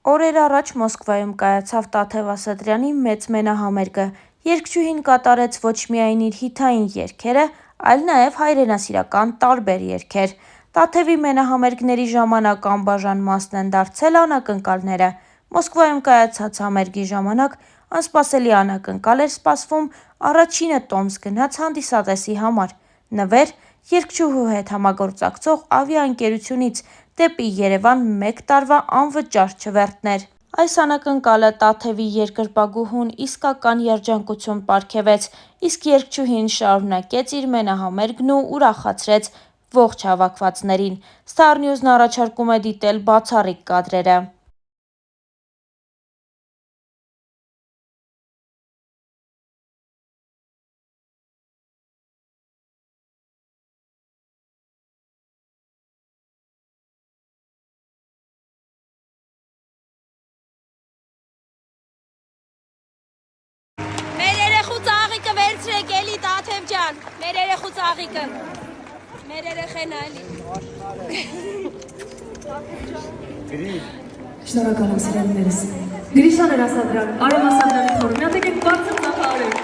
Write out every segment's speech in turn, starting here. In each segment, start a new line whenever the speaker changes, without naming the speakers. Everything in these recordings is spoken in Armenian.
Օրեր առաջ Մոսկվայում կայացավ Տաթև Ասատրյանի մեծ մենահամերգը։ Երգչուհին կատարեց ոչ միայն իր հիթային երգերը, այլ նաև հայրենասիրական տարբեր երգեր։ Տաթևի մենահամերգների ժամանակ անբաժան մասն են դարձել անակնկալները։ Մոսկվայում կայացած համերգի ժամանակ անսպասելի անակնկալ էր սպասվում առաջինը տոմս գնաց հանդիսատեսի համար՝ նվեր երգչուհու հետ համագործակցող ավիաընկերությունից դեպի Երևան 1 տարվա անվճար չվերթներ։ Այս անակնկալը Տաթևի երկրպագուհուն իսկական երջանկություն պարգևեց, իսկ երգչուհին շարունակեց իր մենահամերգն ու ուրախացրեց ողջ հավաքվածներին։ Star News-ն առաջարկում է դիտել բացառիկ կադրերը։
Մեր երեխու ծաղիկը վերցրեք էլի Տաթև ջան, մեր երեխու ծաղիկը, մեր երեխեն այլի։
Շնորհակալ եմ սիրելիներս։ Գրիշան Ասատրյան, Արամ Ասատրյանի խորը, մի հատ եկեք բարձր ծափարեք։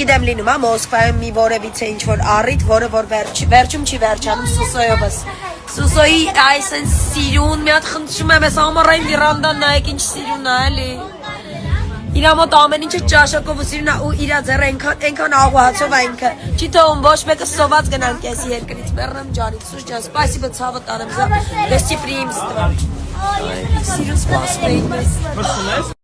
Գիտեմ լինում է Մոսկվայում մի որևիցե ինչ-որ առիթ, որը որ վերջում չի վերջանում Սուսոյովս։ Սուսոյի այսեն սիրուն, մի հատ խնդրում եմ, ես ամառային վիրանդան նայեք ինչ սիրուն է, էլի։ Իրա մոտ ամեն ինչը ճաշակով ու սիրուն է ու իրա ձեռը ենքան աղուհացով է ինքը։ Չի թողում ոչ մեկը սոված գնանք ես երկրից, մեռնեմ ջանից, Սուս ջան, սպասիբը ցավը տարեմ զա, դեսի պրիմստվա։ Սիրուն սպասում էին մեզ։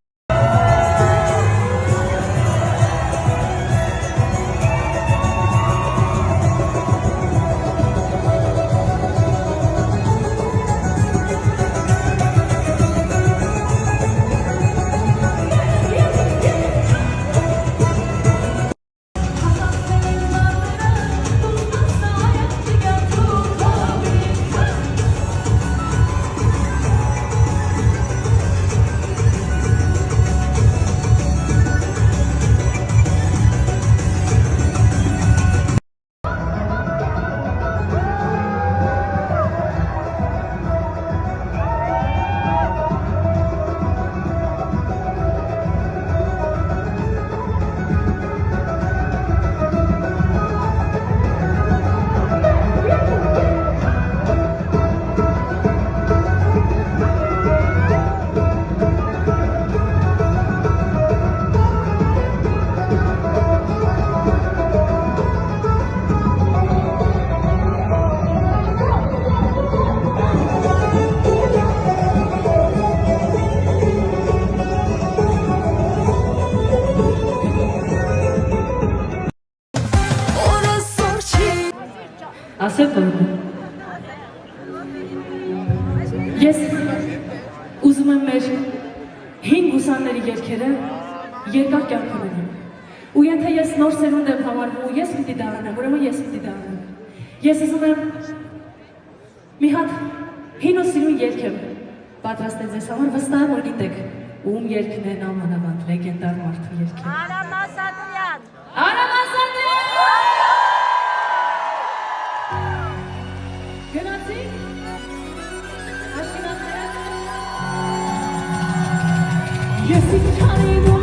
ասեք որն է։ Ես ուզում եմ մեր հին գուսանների երգերը երկար կյանք ունենան։ Ու եթե ես նոր սերունդ եմ համարվում ու ես պիտի դա անեմ, ուրեմն ես պիտի դա անեմ։ Ես ուզում եմ մի հատ հին ու սիրուն երգ եմ պատրաստել ձեզ համար, վստահ եմ, որ գիտեք, ում երգն են ամանավանդ լեգենդար մարդու երգը։
Արամ Ասատրյան։
Արամ Ասատրյան։ Գնացի՞ք։ Աշկենացրեք։ Ես ինքնին